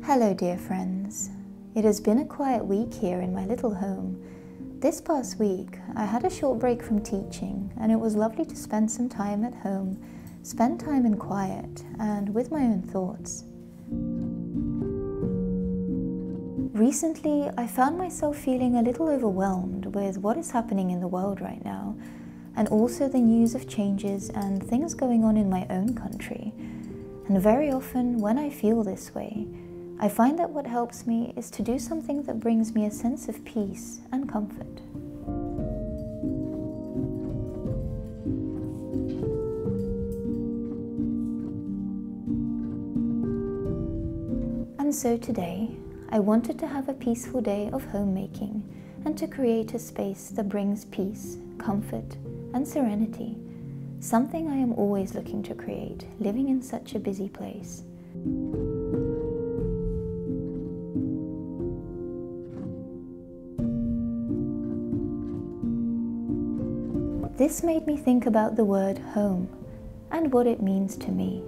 Hello dear friends. It has been a quiet week here in my little home. This past week I had a short break from teaching and it was lovely to spend some time at home, spend time in quiet and with my own thoughts. Recently I found myself feeling a little overwhelmed with what is happening in the world right now, and also the news of changes and things going on in my own country. And very often when I feel this way, I find that what helps me is to do something that brings me a sense of peace and comfort. And so today, I wanted to have a peaceful day of homemaking and to create a space that brings peace, comfort, and serenity, something I am always looking to create, living in such a busy place. This made me think about the word home and what it means to me.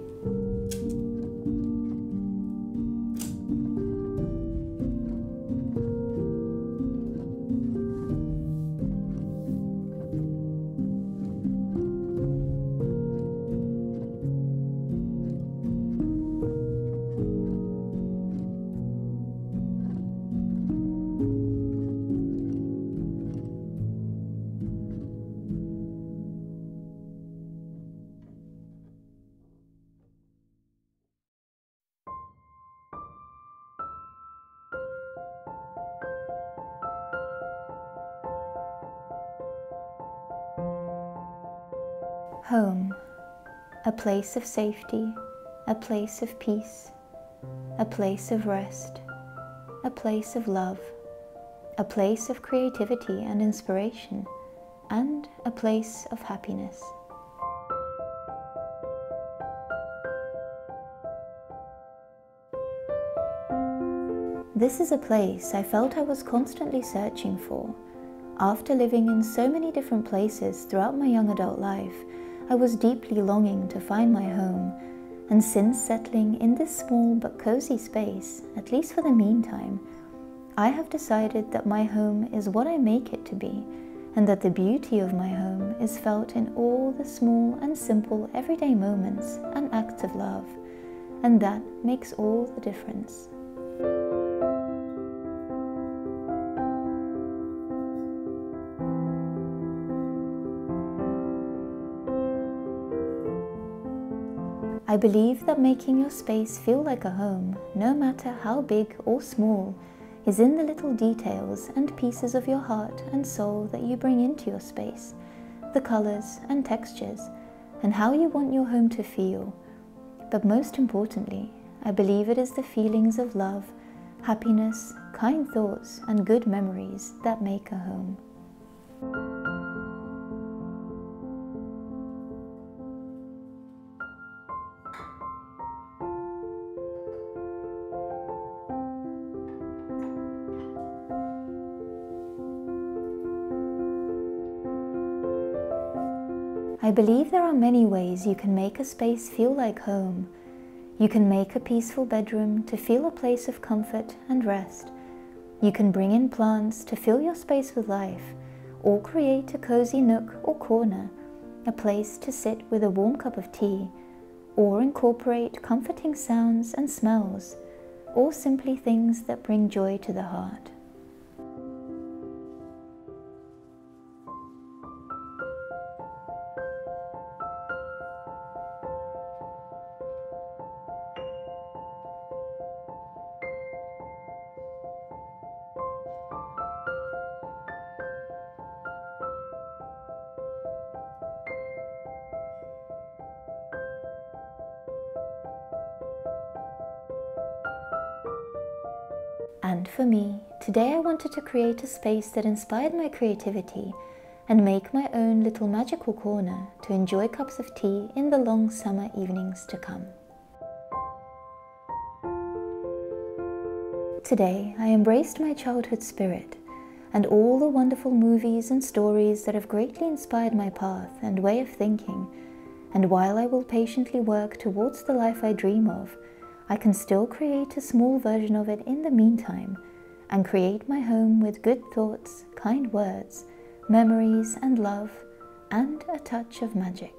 Home, a place of safety, a place of peace, a place of rest, a place of love, a place of creativity and inspiration, and a place of happiness. This is a place I felt I was constantly searching for. After living in so many different places throughout my young adult life, I was deeply longing to find my home, and since settling in this small but cozy space, at least for the meantime, I have decided that my home is what I make it to be, and that the beauty of my home is felt in all the small and simple everyday moments and acts of love, and that makes all the difference. I believe that making your space feel like a home, no matter how big or small, is in the little details and pieces of your heart and soul that you bring into your space, the colors and textures, and how you want your home to feel. But most importantly, I believe it is the feelings of love, happiness, kind thoughts, and good memories that make a home. I believe there are many ways you can make a space feel like home. You can make a peaceful bedroom to feel a place of comfort and rest. You can bring in plants to fill your space with life, or create a cozy nook or corner, a place to sit with a warm cup of tea, or incorporate comforting sounds and smells, or simply things that bring joy to the heart. And for me, today I wanted to create a space that inspired my creativity and make my own little magical corner to enjoy cups of tea in the long summer evenings to come. Today I embraced my childhood spirit and all the wonderful movies and stories that have greatly inspired my path and way of thinking, and while I will patiently work towards the life I dream of, I can still create a small version of it in the meantime and create my home with good thoughts, kind words, memories and love, and a touch of magic.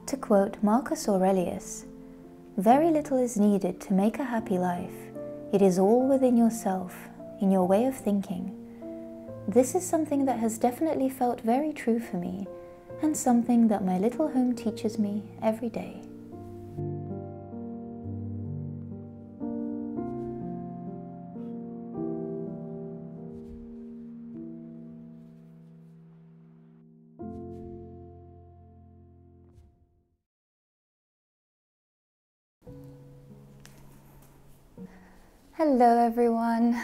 To quote Marcus Aurelius, "Very little is needed to make a happy life. It is all within yourself, in your way of thinking." This is something that has definitely felt very true for me, and something that my little home teaches me every day. Hello everyone,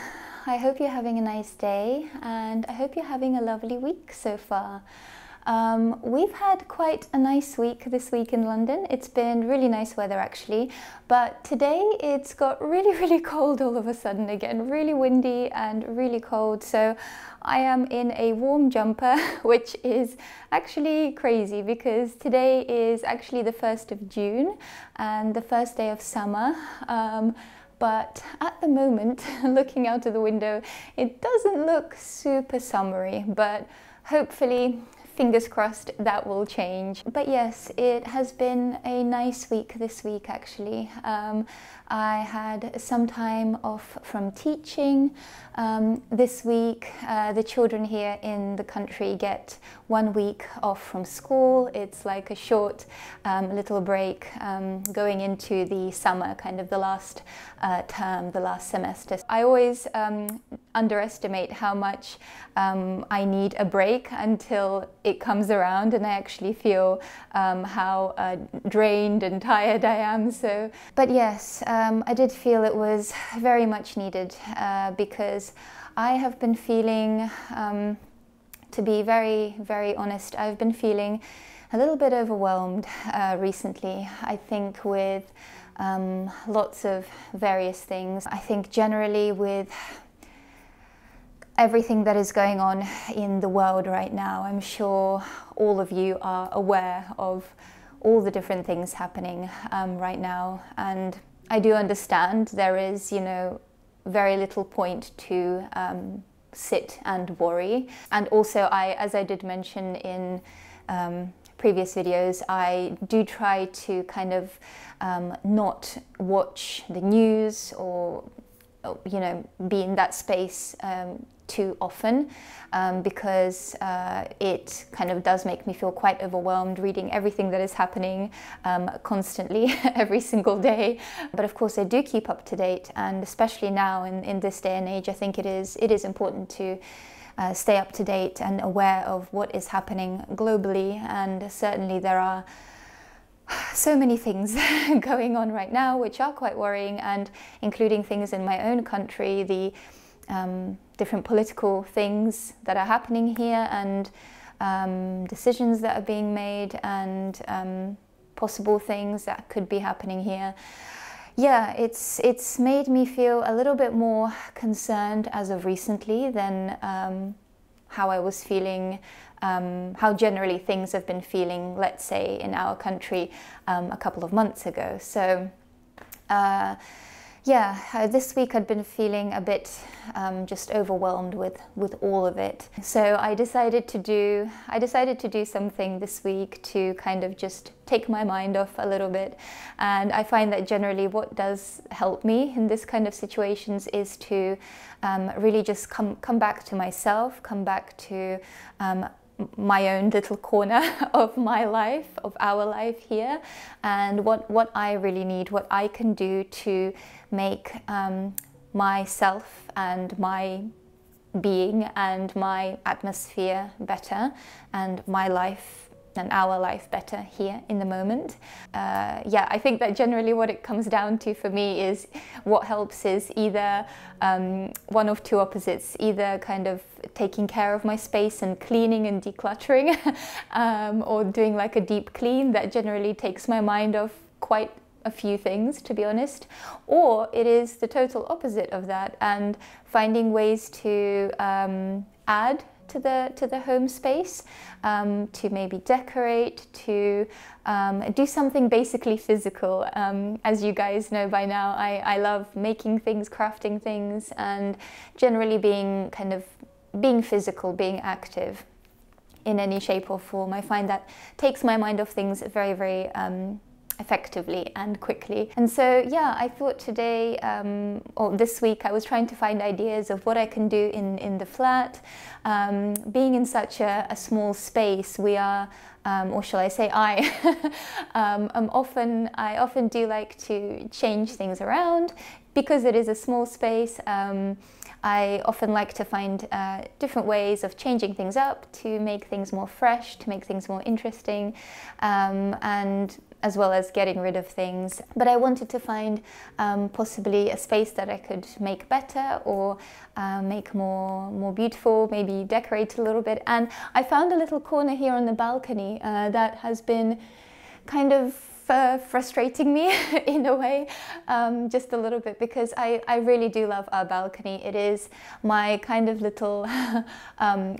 I hope you're having a nice day and I hope you're having a lovely week so far. We've had quite a nice week this week in London. It's been really nice weather actually, but today it's got really cold all of a sudden again, really windy and really cold. So I am in a warm jumper, which is actually crazy because today is actually the 1st of June and the first day of summer. But at the moment, looking out of the window, it doesn't look super summery, but hopefully, fingers crossed, that will change. But yes, it has been a nice week this week actually. I had some time off from teaching. This week, the children here in the country get 1 week off from school. It's like a short little break going into the summer, kind of the last term, the last semester. I always underestimate how much I need a break until it comes around and I actually feel how drained and tired I am. So, but yes, I did feel it was very much needed because I have been feeling, to be very honest, I've been feeling a little bit overwhelmed recently. I think with lots of various things. I think generally with everything that is going on in the world right now, I'm sure all of you are aware of all the different things happening right now, and I do understand there is, you know, very little point to sit and worry. And also, as I did mention in previous videos, I do try to kind of not watch the news or, you know, be in that space too often because it kind of does make me feel quite overwhelmed reading everything that is happening constantly every single day. But of course I do keep up to date, and especially now in this day and age, I think it is important to stay up to date and aware of what is happening globally. And certainly there are so many things going on right now which are quite worrying, and including things in my own country, the different political things that are happening here, and decisions that are being made, and possible things that could be happening here. Yeah, it's made me feel a little bit more concerned as of recently than how I was feeling, how generally things have been feeling, let's say, in our country a couple of months ago. So yeah, this week I'd been feeling a bit just overwhelmed with all of it. So I decided to do something this week to kind of just take my mind off a little bit. And I find that generally what does help me in this kind of situations is to really just come back to myself, come back to my own little corner of my life, of our life here, and what I really need, what I can do to make myself and my being and my atmosphere better, and my life and our life better here in the moment. Yeah, I think that generally what it comes down to for me is what helps is either one of two opposites, either kind of taking care of my space and cleaning and decluttering, or doing like a deep clean that generally takes my mind off quite a few things, to be honest, or it is the total opposite of that, and finding ways to add to the home space, to maybe decorate, to do something basically physical. As you guys know by now, I love making things, crafting things, and generally being physical, being active in any shape or form. I find that takes my mind off things very, very effectively and quickly. And so yeah, I thought today, or this week, I was trying to find ideas of what I can do in the flat. Being in such a small space, we are, or shall I say I often do like to change things around because it is a small space. I often like to find different ways of changing things up to make things more fresh, to make things more interesting, and as well as getting rid of things. But I wanted to find possibly a space that I could make better, or make more beautiful, maybe decorate a little bit. And I found a little corner here on the balcony that has been kind of frustrating me in a way, just a little bit, because I really do love our balcony. It is my kind of little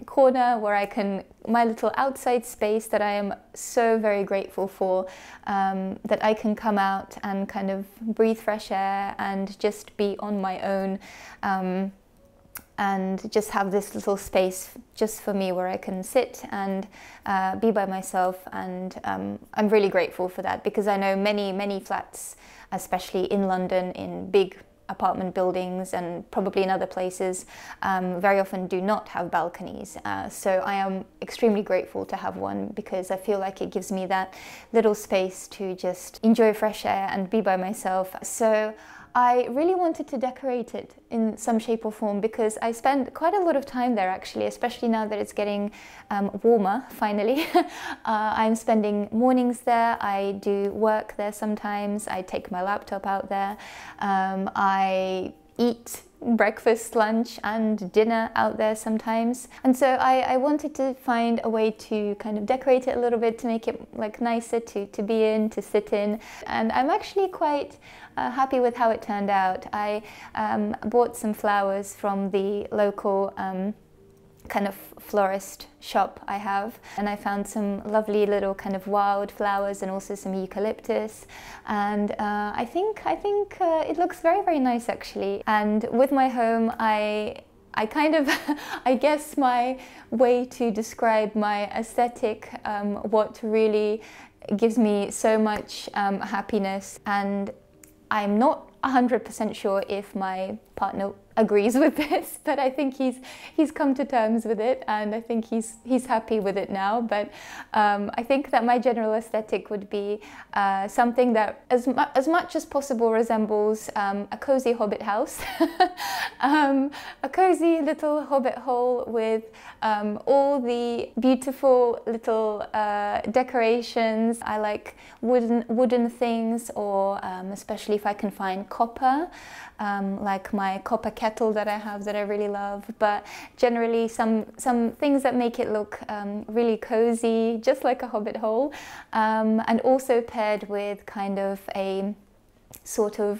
corner where I can, my little outside space that I am so very grateful for, that I can come out and kind of breathe fresh air and just be on my own, and just have this little space just for me where I can sit and be by myself. And I'm really grateful for that, because I know many flats, especially in London, in big apartment buildings and probably in other places, very often do not have balconies. So I am extremely grateful to have one, because I feel like it gives me that little space to just enjoy fresh air and be by myself. So I really wanted to decorate it in some shape or form, because I spend quite a lot of time there actually, especially now that it's getting warmer finally. I'm spending mornings there, I do work there sometimes, I take my laptop out there, I eat breakfast, lunch and dinner out there sometimes. And so I wanted to find a way to kind of decorate it a little bit, to make it like nicer to be in, to sit in. And I'm actually quite happy with how it turned out. I bought some flowers from the local kind of florist shop I have, and I found some lovely little kind of wild flowers and also some eucalyptus, and I think it looks very, very nice actually. And with my home, I kind of, I guess my way to describe my aesthetic, what really gives me so much happiness, and I'm not 100% sure if my partner agrees with this, but I think he's come to terms with it, and I think he's happy with it now. But I think that my general aesthetic would be something that as much as possible resembles a cozy hobbit house, a cozy little hobbit hole with all the beautiful little decorations. I like wooden things, or especially if I can find copper, like my copper kettle that I have that I really love, but generally some things that make it look really cozy, just like a hobbit hole, and also paired with kind of a sort of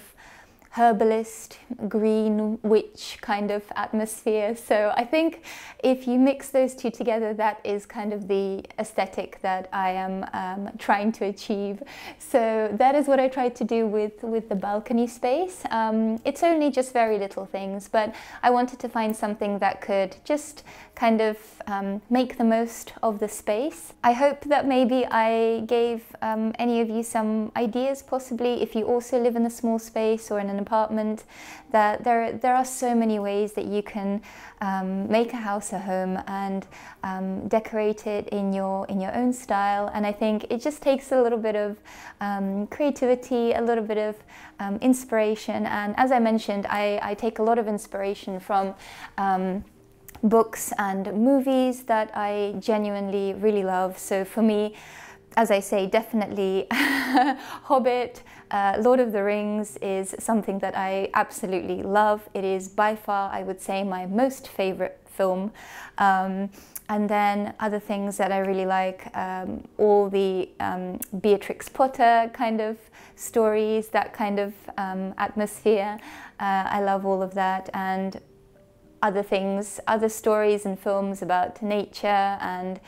herbalist, green witch kind of atmosphere. So I think if you mix those two together, that is kind of the aesthetic that I am trying to achieve. So that is what I tried to do with the balcony space. It's only just very little things, but I wanted to find something that could just kind of make the most of the space. I hope that maybe I gave any of you some ideas, possibly if you also live in a small space or in an apartment, that there are so many ways that you can make a house a home and decorate it in your own style. And I think it just takes a little bit of creativity, a little bit of inspiration. And as I mentioned, I take a lot of inspiration from books and movies that I genuinely really love. So for me, as I say, definitely Hobbit, Lord of the Rings is something that I absolutely love. It is by far, I would say, my most favorite film. And then other things that I really like, all the Beatrix Potter kind of stories, that kind of atmosphere. I love all of that. And other things, other stories and films about nature and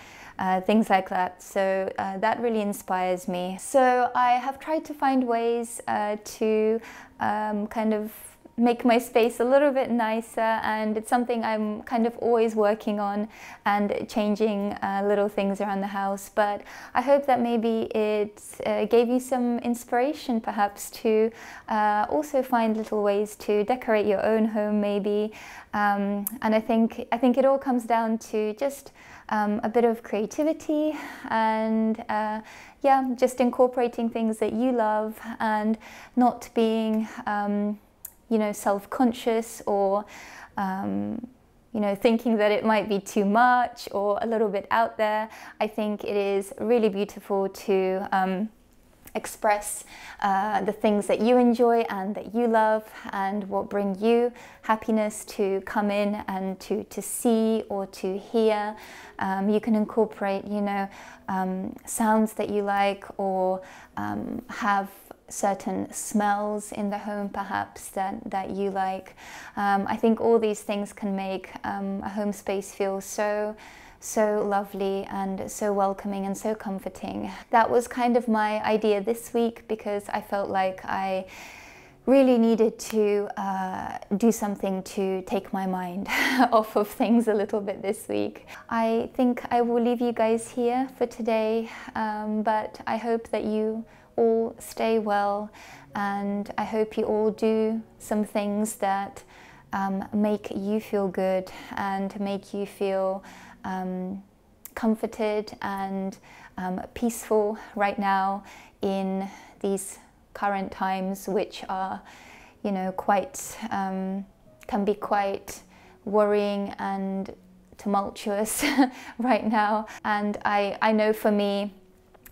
things like that. So that really inspires me. So I have tried to find ways to kind of make my space a little bit nicer, and it's something I'm kind of always working on and changing little things around the house. But I hope that maybe it gave you some inspiration perhaps to also find little ways to decorate your own home maybe. And I think it all comes down to just a bit of creativity and yeah, just incorporating things that you love and not being you know, self-conscious or you know, thinking that it might be too much or a little bit out there. I think it is really beautiful to express the things that you enjoy and that you love and what bring you happiness to come in and to see or to hear. You can incorporate, you know, sounds that you like, or have certain smells in the home perhaps that you like. I think all these things can make a home space feel so lovely and so welcoming and so comforting. That was kind of my idea this week, because I felt like I really needed to do something to take my mind off of things a little bit this week. I think I will leave you guys here for today, but I hope that you all stay well, and I hope you all do some things that make you feel good and make you feel comforted and peaceful right now in these current times, which are, you know, quite can be quite worrying and tumultuous right now. And I know for me,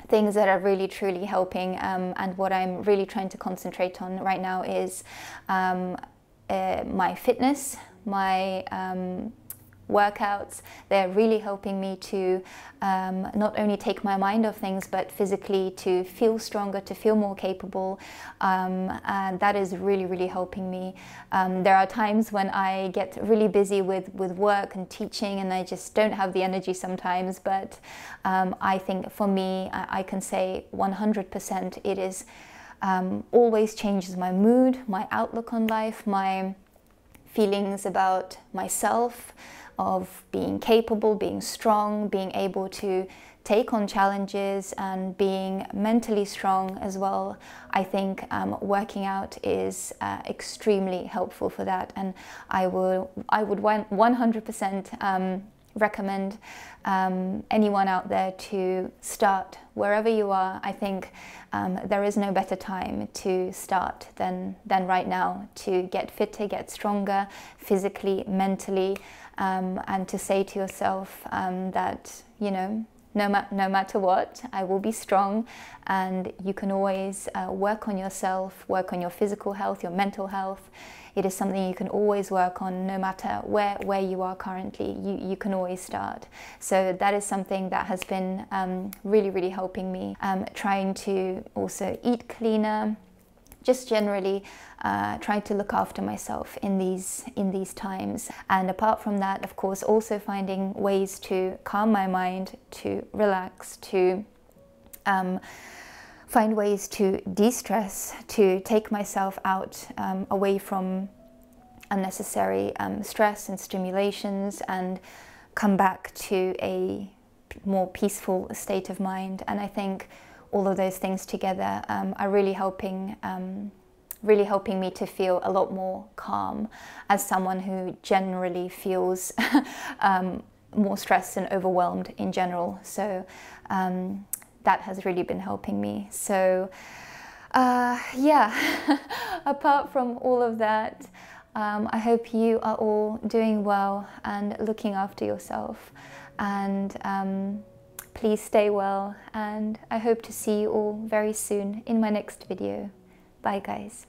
things that are really truly helping and what I'm really trying to concentrate on right now is my fitness, my workouts. They're really helping me to not only take my mind off things, but physically to feel stronger, to feel more capable, and that is really helping me. There are times when I get really busy with work and teaching and I just don't have the energy sometimes, but I think for me, I can say 100% it is always changes my mood, my outlook on life, my feelings about myself, of being capable, being strong, being able to take on challenges and being mentally strong as well. I think working out is extremely helpful for that, and I would 100% recommend anyone out there to start wherever you are. I think there is no better time to start than right now, to get fitter, get stronger physically, mentally, and to say to yourself that, you know, no matter what, I will be strong, and you can always work on yourself, work on your physical health, your mental health. It is something you can always work on, no matter where you are currently. You can always start. So that is something that has been really helping me. Trying to also eat cleaner, just generally try to look after myself in these times. And apart from that, of course, also finding ways to calm my mind, to relax, to find ways to de-stress, to take myself out away from unnecessary stress and stimulations, and come back to a more peaceful state of mind. And I think all of those things together are really helping me to feel a lot more calm as someone who generally feels more stressed and overwhelmed in general. So that has really been helping me. So yeah, apart from all of that, I hope you are all doing well and looking after yourself, and please stay well, and I hope to see you all very soon in my next video. Bye guys.